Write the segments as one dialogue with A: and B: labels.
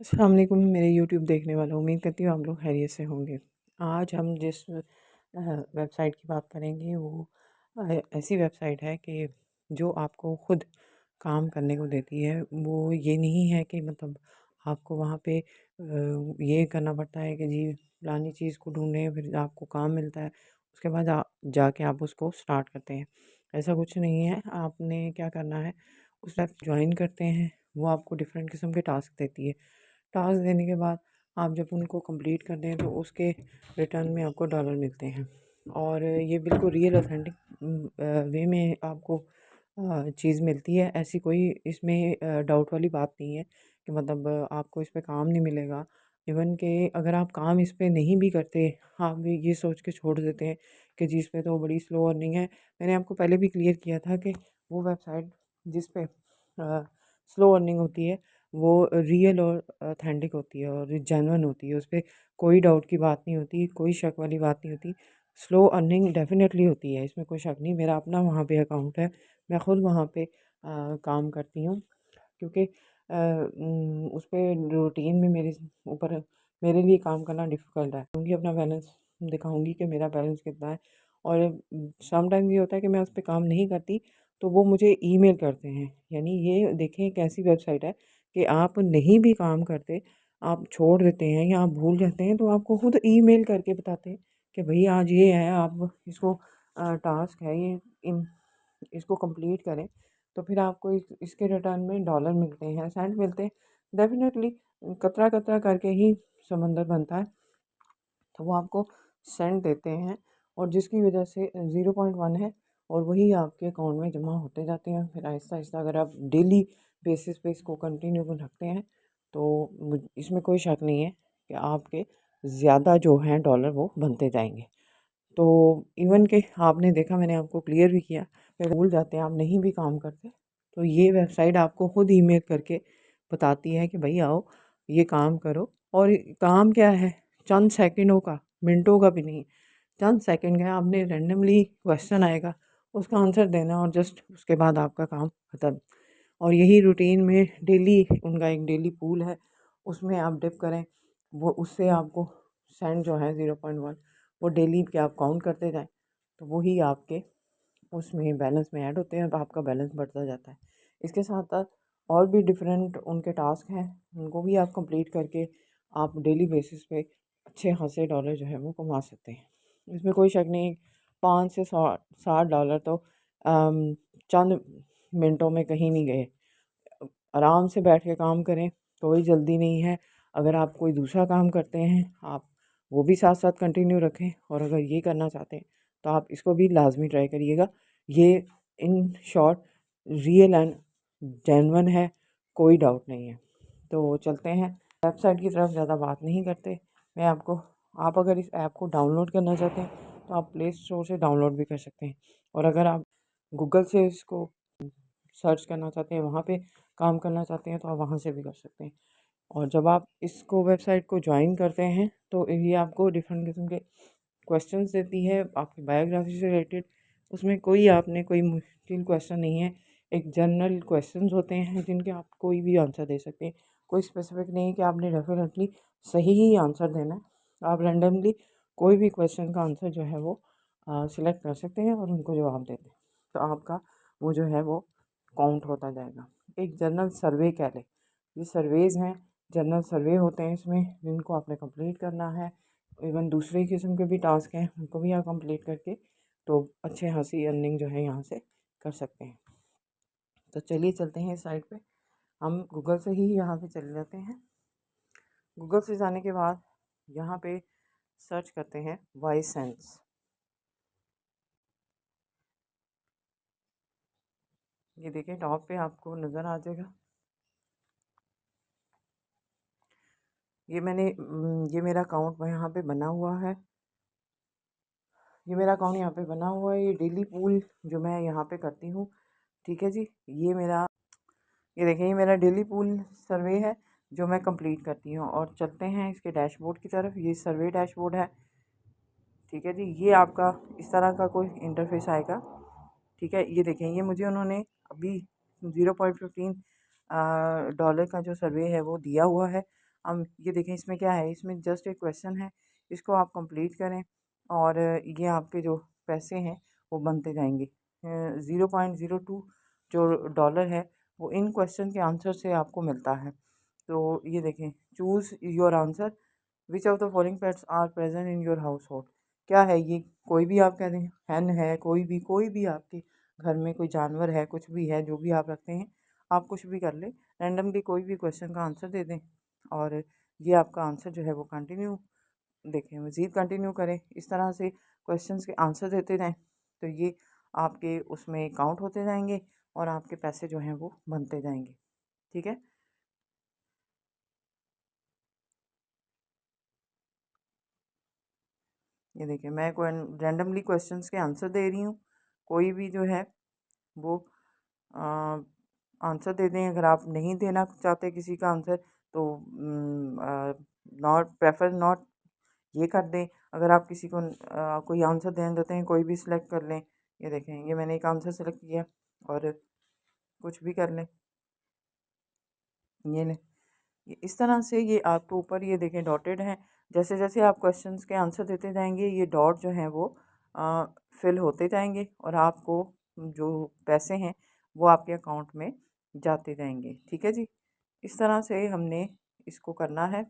A: अस्सलाम वालेकुम मेरे यूट्यूब देखने वालों, उम्मीद करती हूँ आप लोग खैरियत से होंगे। आज हम जिस वेबसाइट की बात करेंगे वो ऐसी वेबसाइट है कि जो आपको खुद काम करने को देती है। वो ये नहीं है कि मतलब आपको वहाँ पे ये करना पड़ता है कि जी फलानी चीज़ को ढूँढें फिर आपको काम मिलता है, उसके बाद जाके आप उसको स्टार्ट करते हैं। ऐसा कुछ नहीं है, आपने क्या करना है, उस ऐप जॉइन करते हैं, वो आपको डिफरेंट किस्म के टास्क देती है। टास्क देने के बाद आप जब उनको कंप्लीट कर दें तो उसके रिटर्न में आपको डॉलर मिलते हैं। और ये बिल्कुल रियल ऑथेंटिक वे में आपको चीज़ मिलती है। ऐसी कोई इसमें डाउट वाली बात नहीं है कि मतलब आपको इस पे काम नहीं मिलेगा। इवन कि अगर आप काम इस पे नहीं भी करते, आप भी ये सोच के छोड़ देते हैं कि जी इस पे तो बड़ी स्लो अर्निंग है। मैंने आपको पहले भी क्लियर किया था कि वो वेबसाइट जिस पे स्लो अर्निंग होती है वो रियल और ऑथेंटिक होती है और जेन्युइन होती है। उस पे कोई डाउट की बात नहीं होती, कोई शक वाली बात नहीं होती। स्लो अर्निंग डेफ़िनेटली होती है, इसमें कोई शक नहीं। मेरा अपना वहाँ पे अकाउंट है, मैं खुद वहाँ पे काम करती हूँ क्योंकि उस पे रूटीन में मेरे ऊपर मेरे लिए काम करना डिफ़िकल्ट है। क्योंकि अपना बैलेंस दिखाऊँगी कि मेरा बैलेंस कितना है। और समटाइम ये होता है कि मैं उस पे काम नहीं करती तो वो मुझे ईमेल करते हैं। यानी ये देखें एक ऐसी वेबसाइट है कि आप नहीं भी काम करते, आप छोड़ देते हैं या आप भूल जाते हैं तो आपको खुद ईमेल करके बताते हैं कि भई आज ये है, आप इसको टास्क है ये, इन इसको कंप्लीट करें। तो फिर आपको इसके रिटर्न में डॉलर मिलते हैं, सेंट मिलते हैं। डेफ़िनेटली कतरा-कतरा करके ही समंदर बनता है। तो वो आपको सेंट देते हैं और जिसकी वजह से 0.1 है और वही आपके अकाउंट में जमा होते जाते हैं। फिर आहिस्ता-आहिस्ता अगर आप डेली बेसिस पे इसको कंटिन्यू में रखते हैं तो इसमें कोई शक नहीं है कि आपके ज़्यादा जो हैं डॉलर वो बनते जाएँगे। तो इवन कि आपने देखा, मैंने आपको क्लियर भी किया कि भूल जाते हैं, आप नहीं भी काम करते, तो ये वेबसाइट आपको खुद ईमेल करके बताती है कि भई आओ, ये काम करो। और काम क्या है, चंद सेकंडों का, मिनटों का भी नहीं, चंद सेकंड का है। आपने रैंडमली क्वेश्चन आएगा, उसका आंसर देना और जस्ट उसके बाद आपका काम खत्म। और यही रूटीन में डेली उनका एक डेली पूल है, उसमें आप डिप करें, वो उससे आपको सेंड जो है 0.1 वो डेली के आप काउंट करते जाएँ, तो वही आपके उसमें बैलेंस में ऐड होते हैं और आपका बैलेंस बढ़ता जाता है। इसके साथ-साथ और भी डिफरेंट उनके टास्क हैं, उनको भी आप कंप्लीट करके आप डेली बेसिस पे अच्छे खासे डॉलर जो है वो कमा सकते हैं। इसमें कोई शक नहीं, 5 से 60 डॉलर तो चंद मिनटों में कहीं नहीं गए। आराम से बैठ के काम करें, कोई जल्दी नहीं है। अगर आप कोई दूसरा काम करते हैं, आप वो भी साथ-साथ कंटिन्यू रखें और अगर ये करना चाहते हैं, तो आप इसको भी लाज़मी ट्राई करिएगा। ये in short real and genuine है, कोई डाउट नहीं है। तो चलते हैं वेबसाइट की तरफ, ज़्यादा बात नहीं करते। मैं आपको आप अगर इस ऐप को डाउनलोड करना चाहते हैं, तो आप प्ले स्टोर से डाउनलोड भी कर सकते हैं और अगर आप गूगल से इसको सर्च करना चाहते हैं, वहाँ पे काम करना चाहते हैं, तो आप वहाँ से भी कर सकते हैं। और जब आप इसको वेबसाइट को जॉइन करते हैं तो ये आपको डिफरेंट किस्म के क्वेश्चंस देती है आपकी बायोग्राफी से रिलेटेड। उसमें कोई आपने कोई मुश्किल क्वेश्चन नहीं है, एक जनरल क्वेश्चंस होते हैं जिनके आप कोई भी आंसर दे सकते हैं। कोई स्पेसिफिक नहीं है कि आपने डेफिनेटली सही ही आंसर देना है। आप रैंडमली कोई भी क्वेश्चन का आंसर जो है वो सिलेक्ट कर सकते हैं और उनको जवाब देते हैं, तो आपका वो जो है वो काउंट होता जाएगा। एक जनरल सर्वे कह लें, ये सर्वेज़ हैं, जनरल सर्वे होते हैं इसमें, जिनको आपने कंप्लीट करना है। इवन दूसरे किस्म के भी टास्क हैं, उनको भी आप कंप्लीट करके तो अच्छे खासी अर्निंग जो है यहाँ से कर सकते हैं। तो चलिए चलते हैं इस साइट पे, हम गूगल से ही यहाँ पे चले जाते हैं। गूगल से जाने के बाद यहाँ पे सर्च करते हैं वॉइस सेंस। ये देखें टॉप पे आपको नज़र आ जाएगा। ये मेरा अकाउंट यहाँ पे बना हुआ है। ये मेरा अकाउंट यहाँ पे बना हुआ है। ये डेली पूल जो मैं यहाँ पे करती हूँ, ठीक है जी। ये देखिए, ये मेरा डेली पूल सर्वे है जो मैं कंप्लीट करती हूँ। और चलते हैं इसके डैशबोर्ड की तरफ। ये सर्वे डैशबोर्ड है, ठीक है जी। ये आपका इस तरह का कोई इंटरफेस आएगा, ठीक है। ये देखें, ये मुझे उन्होंने अभी 0.15 डॉलर का जो सर्वे है वो दिया हुआ है। हम ये देखें इसमें क्या है, इसमें जस्ट एक क्वेश्चन है, इसको आप कंप्लीट करें और ये आपके जो पैसे हैं वो बनते जाएंगे। 0.02 जो डॉलर है वो इन क्वेश्चन के आंसर से आपको मिलता है। तो ये देखें, choose your answer, which of the following pets are present in your household. क्या है ये, कोई भी आप कह दें, हैन है, कोई भी आपके घर में कोई जानवर है, कुछ भी है जो भी आप रखते हैं, आप कुछ भी कर लें, रैंडमली कोई भी क्वेश्चन का आंसर दे दें और ये आपका आंसर जो है वो कंटिन्यू देखें, मज़ीद कंटिन्यू करें। इस तरह से क्वेश्चंस के आंसर देते रहें तो ये आपके उसमें काउंट होते जाएंगे और आपके पैसे जो हैं वो बनते जाएंगे। ठीक है, ये देखिए मैं रैंडमली क्वेश्चंस के आंसर दे रही हूँ, कोई भी जो है वो आंसर दे दें। अगर आप नहीं देना चाहते किसी का आंसर तो नॉट प्रेफर नॉट ये कर दें। अगर आप किसी को कोई आंसर देना चाहते हैं, कोई भी सिलेक्ट कर लें। ये देखें, ये मैंने एक आंसर सेलेक्ट किया और कुछ भी कर लें, ये लें। इस तरह से ये आपके ऊपर ये देखें डॉटेड हैं, जैसे जैसे आप क्वेश्चंस के आंसर देते जाएंगे ये डॉट जो हैं वो फिल होते जाएंगे और आपको जो पैसे हैं वो आपके अकाउंट में जाते जाएंगे। ठीक है जी, इस तरह से हमने इसको करना है।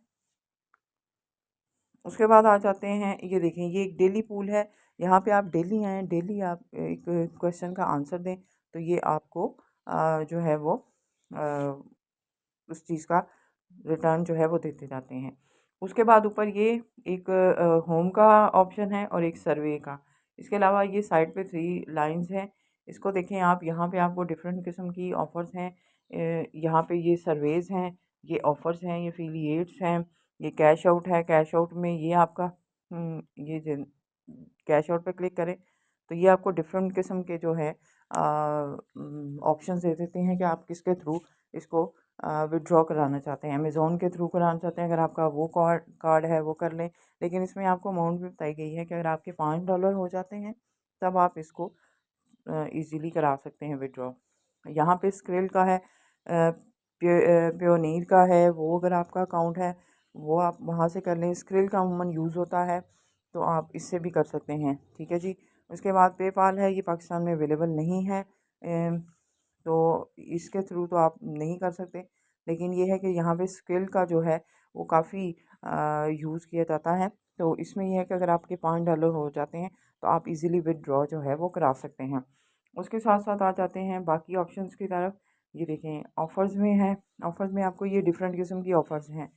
A: उसके बाद आ जाते हैं, ये देखें ये एक डेली पूल है, यहाँ पे आप डेली आएँ, डेली आप एक क्वेश्चन का आंसर दें तो ये आपको जो है वो उस चीज़ का रिटर्न जो है वो देते जाते हैं। उसके बाद ऊपर ये एक होम का ऑप्शन है और एक सर्वे का। इसके अलावा ये साइड पे 3 लाइंस हैं, इसको देखें आप, यहाँ पे आपको डिफरेंट किस्म की ऑफ़र्स हैं। यहाँ पे ये सर्वेज़ हैं, ये ऑफ़र्स हैं, ये एफिलिएट्स हैं, ये कैश आउट है। कैश आउट में ये आपका ये जिन कैश आउट पे क्लिक करें तो ये आपको डिफरेंट किस्म के जो है ऑप्शंस दे देते हैं कि आप किसके थ्रू इसको विड्रॉ कराना चाहते हैं। अमेज़ॉन के थ्रू कराना चाहते हैं, अगर आपका वो कार्ड कार्ड है वो कर लें। लेकिन इसमें आपको अमाउंट भी बताई गई है कि अगर आपके $5 हो जाते हैं तब आप इसको ईज़िली करा सकते हैं विड्रॉ। यहाँ पे स्क्रिल का है, प्योनीर का है, वो अगर आपका अकाउंट है वो आप वहाँ से कर लें। स्क्रिल का अमूमन यूज़ होता है तो आप इससे भी कर सकते हैं। ठीक है जी, उसके बाद पेपाल है, ये पाकिस्तान में अवेलेबल नहीं है, तो इसके थ्रू तो आप नहीं कर सकते। लेकिन ये है कि यहाँ पे स्क्रिल का जो है वो काफ़ी यूज़ किया जाता है। तो इसमें यह है कि अगर आपके $5 हो जाते हैं तो आप इजीली विदड्रॉ जो है वो करा सकते हैं। उसके साथ साथ आ जाते हैं बाकी ऑप्शंस की तरफ। ये देखें ऑफ़र्स में है, ऑफ़र्स में आपको ये डिफरेंट किस्म की ऑफ़र्स हैं।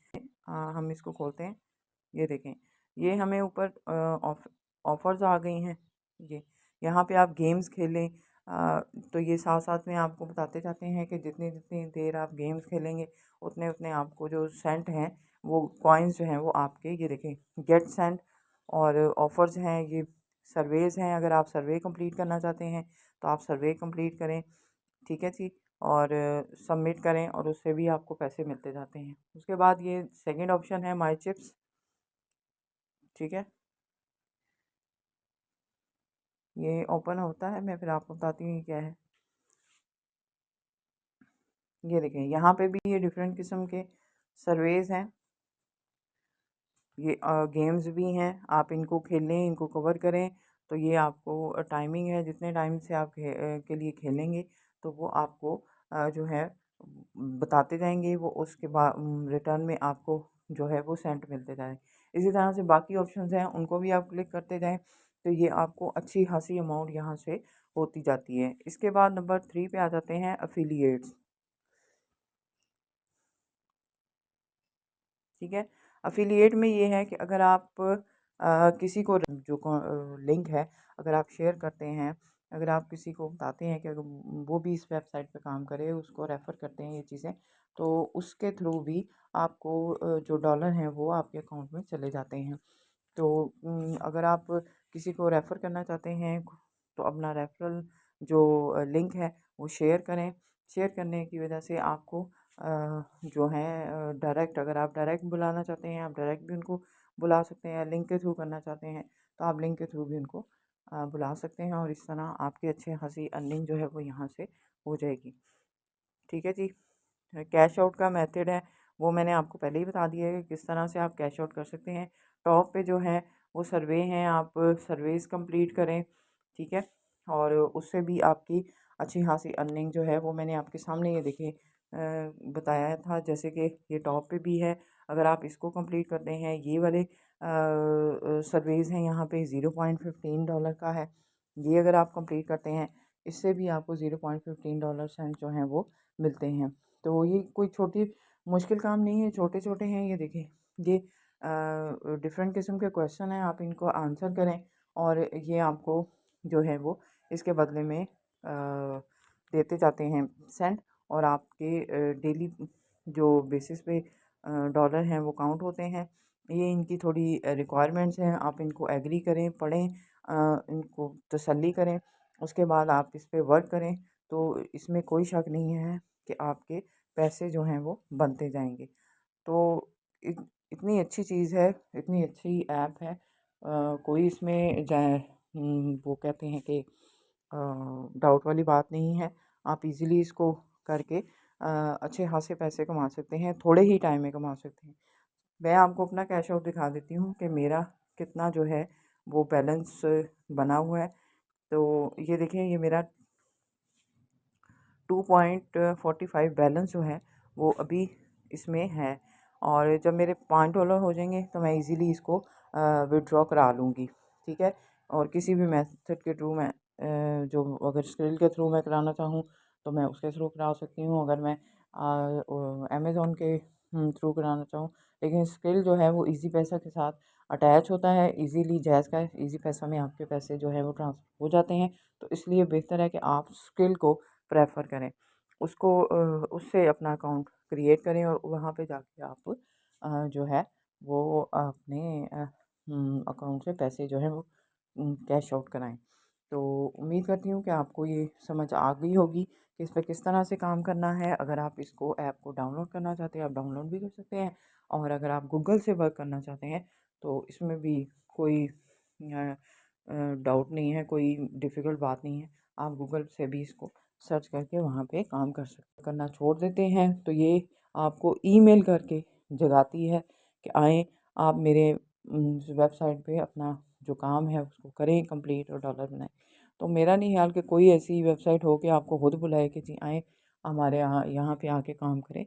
A: हम इसको खोलते हैं, ये देखें, ये हमें ऊपर ऑफ़र्स आ गई हैं। ये यहाँ पे आप गेम्स खेलें, तो ये साथ साथ में आपको बताते जाते हैं कि जितनी जितनी देर आप गेम्स खेलेंगे उतने उतने आपको जो सेंट हैं वो कॉइन्स जो हैं वो आपके, ये देखें, गेट सेंट। और ऑफ़र्स हैं, ये सर्वेज़ हैं, अगर आप सर्वे कंप्लीट करना चाहते हैं तो आप सर्वे कंप्लीट करें। ठीक है जी, और सबमिट करें और उससे भी आपको पैसे मिलते जाते हैं। उसके बाद ये सेकंड ऑप्शन है माई चिप्स। ठीक है, ये ओपन होता है, मैं फिर आपको बताती हूँ ये क्या है। ये देखें यहाँ पे भी ये डिफरेंट किस्म के सर्वेज़ हैं, ये गेम्स भी हैं, आप इनको खेलें, इनको कवर करें तो ये आपको टाइमिंग है, जितने टाइम से आप के लिए खेलेंगे तो वो आपको जो है बताते जाएंगे, वो उसके बाद रिटर्न में आपको जो है वो सेंट मिलते जाए। इसी तरह से बाकी ऑप्शंस हैं उनको भी आप क्लिक करते जाएं तो ये आपको अच्छी खासी अमाउंट यहाँ से होती जाती है। इसके बाद नंबर 3 पे आ जाते हैं अफिलिएट्स। ठीक है, अफिलिएट में ये है कि अगर आप किसी को जो लिंक है अगर आप शेयर करते हैं, अगर आप किसी को बताते हैं कि अगर वो भी इस वेबसाइट पे काम करे, उसको रेफ़र करते हैं ये चीज़ें, तो उसके थ्रू भी आपको जो डॉलर हैं वो आपके अकाउंट में चले जाते हैं। तो अगर आप किसी को रेफ़र करना चाहते हैं तो अपना रेफ़रल जो लिंक है वो शेयर करें। शेयर करने की वजह से आपको जो है डायरेक्ट, अगर आप डायरेक्ट बुलाना चाहते हैं आप डायरेक्ट भी उनको बुला सकते हैं, लिंक के थ्रू करना चाहते हैं तो आप लिंक के थ्रू भी उनको बुला सकते हैं और इस तरह आपकी अच्छी खासी अर्निंग जो है वो यहाँ से हो जाएगी। ठीक है जी, कैश आउट का मेथड है वो मैंने आपको पहले ही बता दिया है कि किस तरह से आप कैश आउट कर सकते हैं। टॉप पे जो है वो सर्वे हैं, आप सर्वेस कंप्लीट करें, ठीक है। और उससे भी आपकी अच्छी खासी अर्निंग जो है वो मैंने आपके सामने ये देखिए बताया था। जैसे कि ये टॉप पे भी है, अगर आप इसको कंप्लीट करते हैं, ये वाले सर्वेज़ हैं यहाँ पे $0.15 का है, ये अगर आप कंप्लीट करते हैं इससे भी आपको $0.15 सेंट जो हैं वो मिलते हैं। तो ये कोई छोटी मुश्किल काम नहीं है, छोटे छोटे हैं। ये देखिए, ये डिफरेंट किस्म के क्वेश्चन हैं, आप इनको आंसर करें और ये आपको जो है वो इसके बदले में देते जाते हैं सेंट। और आपके डेली जो बेसिस पे डॉलर हैं वो काउंट होते हैं। ये इनकी थोड़ी रिक्वायरमेंट्स हैं, आप इनको एग्री करें, पढ़ें, इनको तसल्ली करें, उसके बाद आप इस पे वर्क करें, तो इसमें कोई शक नहीं है कि आपके पैसे जो हैं वो बनते जाएंगे। तो इतनी अच्छी चीज़ है, इतनी अच्छी ऐप है, कोई इसमें वो कहते हैं कि डाउट वाली बात नहीं है। आप इजीली इसको करके अच्छे खासे पैसे कमा सकते हैं, थोड़े ही टाइम में कमा सकते हैं। मैं आपको अपना कैश आउट दिखा देती हूँ कि मेरा कितना जो है वो बैलेंस बना हुआ है। तो ये देखें, ये मेरा 2.45 बैलेंस जो है वो अभी इसमें है। और जब मेरे $5 हो जाएंगे तो मैं इजीली इसको विड्रॉ करा लूँगी, ठीक है। और किसी भी मेथड के थ्रू मैं जो अगर स्क्रिल के थ्रू मैं कराना चाहूँ तो मैं उसके थ्रू करा सकती हूँ, अगर मैं अमेज़ोन के थ्रू कराना चाहूँ। लेकिन स्क्रिल जो है वो इजी पैसा के साथ अटैच होता है, इजीली जायज़ का इजी पैसा में आपके पैसे जो है वो ट्रांसफ़र हो जाते हैं। तो इसलिए बेहतर है कि आप स्क्रिल को प्रेफर करें, उसको उससे अपना अकाउंट क्रिएट करें और वहाँ पे जाके आप जो है वो अपने अकाउंट से पैसे जो है वो कैश आउट कराएं। तो उम्मीद करती हूँ कि आपको ये समझ आ गई होगी कि इस पे किस तरह से काम करना है। अगर आप इसको ऐप को डाउनलोड करना चाहते हैं, आप डाउनलोड भी कर सकते हैं, और अगर आप गूगल से वर्क करना चाहते हैं तो इसमें भी कोई डाउट नहीं है, कोई डिफ़िकल्ट बात नहीं है। आप गूगल से भी इसको सर्च करके वहाँ पे काम कर सकते। करना छोड़ देते हैं तो ये आपको ईमेल करके जगाती है कि आएँ आप मेरे वेबसाइट पे अपना जो काम है उसको करें कंप्लीट और डॉलर बनाएं। तो मेरा नहीं ख्याल कि कोई ऐसी वेबसाइट हो कि आपको खुद बुलाए कि जी आएँ हमारे यहाँ यहाँ पे आके काम करें।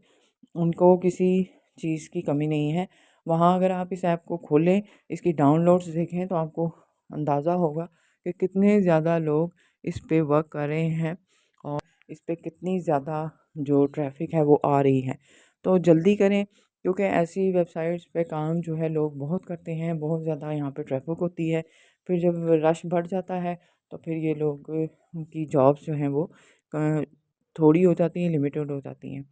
A: उनको किसी चीज़ की कमी नहीं है। वहाँ अगर आप इस ऐप को खोलें, इसकी डाउनलोड्स देखें तो आपको अंदाज़ा होगा कि कितने ज़्यादा लोग इस पे वर्क कर रहे हैं और इस पे कितनी ज़्यादा जो ट्रैफ़िक है वो आ रही है। तो जल्दी करें, क्योंकि ऐसी वेबसाइट्स पे काम जो है लोग बहुत करते हैं, बहुत ज़्यादा यहाँ पे ट्रैफ़िक होती है। फिर जब रश बढ़ जाता है तो फिर ये लोग की जॉब्स जो हैं वो थोड़ी हो जाती हैं, लिमिटेड हो जाती हैं।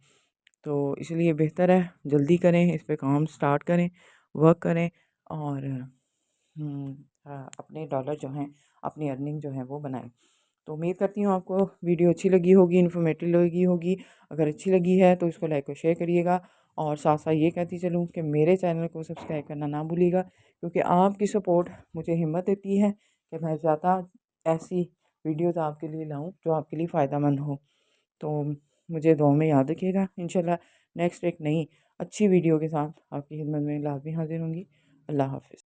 A: तो इसलिए बेहतर है जल्दी करें, इस पे काम स्टार्ट करें, वर्क करें और अपने डॉलर जो हैं, अपनी अर्निंग जो है वो बनाएं। तो उम्मीद करती हूँ आपको वीडियो अच्छी लगी होगी, इन्फॉर्मेटिव लगी होगी। अगर अच्छी लगी है तो इसको लाइक और शेयर करिएगा, और साथ साथ ये कहती चलूँ कि मेरे चैनल को सब्सक्राइब करना ना भूलिएगा, क्योंकि आपकी सपोर्ट मुझे हिम्मत देती है कि मैं ज़्यादा ऐसी वीडियोज़ आपके लिए लाऊँ जो आपके लिए फ़ायदेमंद हो। तो मुझे दुआ में याद रखिएगा। इंशाल्लाह नेक्स्ट एक नई अच्छी वीडियो के साथ आपकी खिदमत में लाज़मी हाज़िर होंगी। अल्लाह हाफ़िज़।